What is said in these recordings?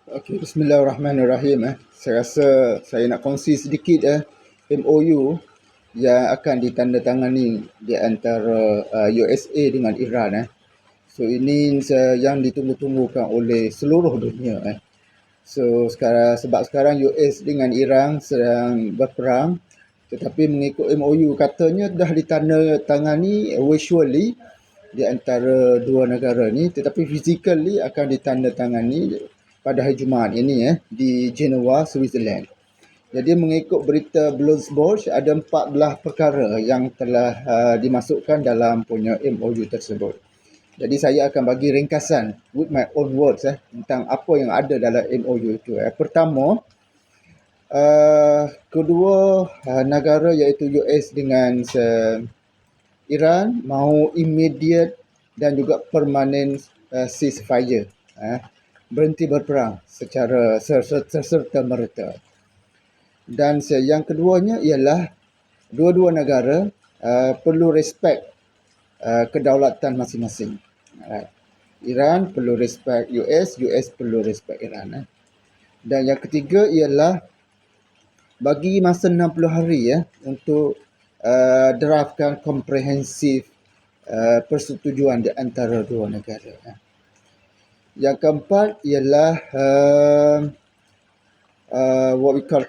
Okey, bismillahirrahmanirrahim. Saya rasa saya nak kongsi sedikit MOU yang akan ditandatangani di antara USA dengan Iran. So ini yang ditunggu-tunggukan oleh seluruh dunia. So sebab sekarang US dengan Iran sedang berperang, tetapi mengikut MOU katanya dah ditandatangani virtually di antara dua negara ni, tetapi physically akan ditandatangani pada hari Jumaat ini di Geneva, Switzerland. Jadi mengikut berita Bloomberg, ada 14 perkara yang telah dimasukkan dalam punya MOU tersebut. Jadi saya akan bagi ringkasan with my own words tentang apa yang ada dalam MOU itu. Pertama, kedua negara iaitu US dengan Iran mahu immediate dan juga permanent ceasefire, berhenti berperang secara serta-merta. Dan yang keduanya ialah dua-dua negara perlu respect kedaulatan masing-masing. Iran perlu respect US, US perlu respect Iran. Dan yang ketiga ialah bagi masa 60 hari untuk draftkan komprehensif persetujuan di antara dua negara. Yang keempat ialah what we call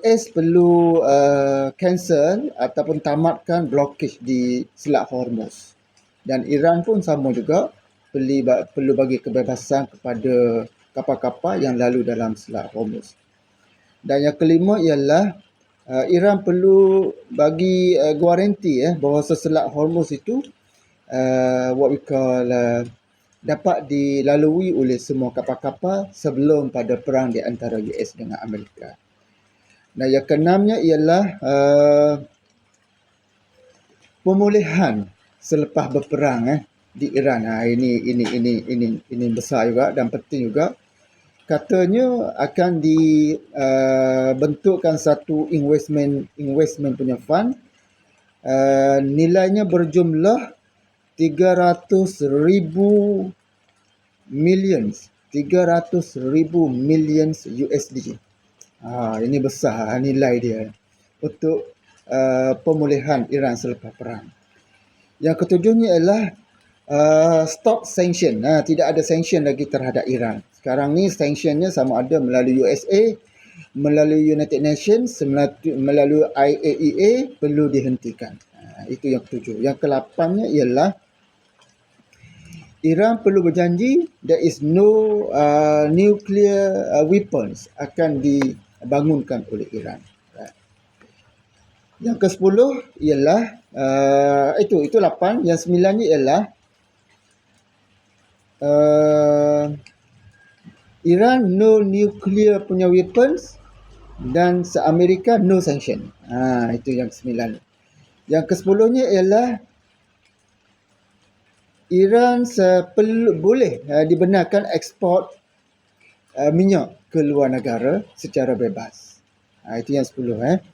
US perlu cancel ataupun tamatkan blokade di Selat Hormuz. Dan Iran pun sama juga perlu bagi kebebasan kepada kapal-kapal yang lalu dalam Selat Hormuz. Dan yang kelima ialah Iran perlu bagi guaranti bahawa Selat Hormuz itu what we call dapat dilalui oleh semua kapal-kapal sebelum pada perang di antara US dengan Amerika. Dan yang keenamnya ialah pemulihan selepas berperang di Iran. Ini besar juga dan penting juga. Katanya akan dibentukkan satu investment punya fund. Nilainya berjumlah 300,000 millions USD. Ini besar nilai dia untuk pemulihan Iran selepas perang. Yang ketujuhnya ialah stop sanction. Tidak ada sanction lagi terhadap Iran. Sekarang ni sanctionnya sama ada melalui USA, melalui United Nations, melalui IAEA perlu dihentikan. Itu yang ketujuh. Yang kelapannya ialah Iran perlu berjanji there is no nuclear weapons akan dibangunkan oleh Iran. Yang ke-10 ialah itu 8. Yang 9-nya ialah Iran no nuclear punya weapons dan se-Amerika no sanction. Itu yang ke-9. Yang ke-10-nya ialah Iran boleh dibenarkan ekspor minyak ke luar negara secara bebas. Itu yang 10.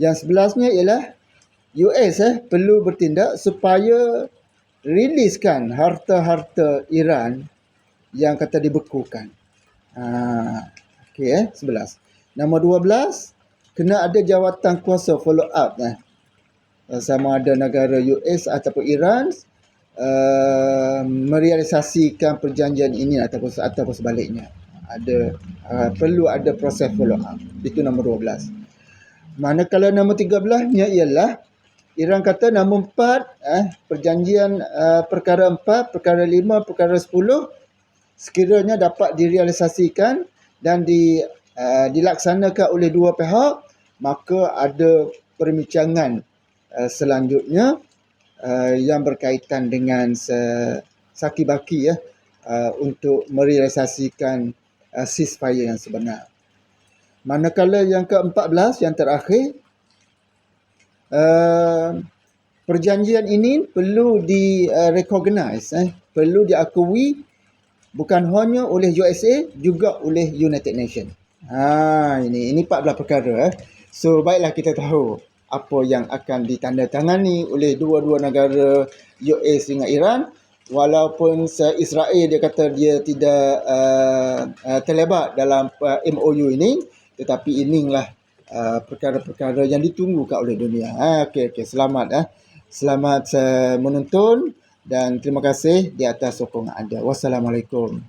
Yang 11-nya ialah US perlu bertindak supaya riliskan harta-harta Iran yang kata dibekukan. Okey 11. Nombor 12, kena ada jawatan kuasa follow up sama ada negara US ataupun Iran merealisasikan perjanjian ini ataupun sebaliknya. Perlu ada proses follow up. Itu nombor 12. Manakala nombor 13-nya ialah Iran kata nombor 4 perjanjian perkara 4, perkara 5, perkara 10 sekiranya dapat direalisasikan dan dilaksanakan oleh dua pihak, maka ada perbincangan selanjutnya yang berkaitan dengan saki-baki untuk merealisasikan ceasefire yang sebenar. Manakala yang ke-14 yang terakhir, perjanjian ini perlu recognize, perlu diakui bukan hanya oleh USA juga oleh United Nations. Ini 14 perkara. So baiklah kita tahu apa yang akan ditandatangani oleh dua-dua negara US dengan Iran walaupun Israel dia kata dia tidak terlibat dalam MOU ini, tetapi inilah perkara-perkara yang ditunggu oleh dunia. Okey, selamat selamat menonton dan terima kasih di atas sokongan anda. Wassalamualaikum.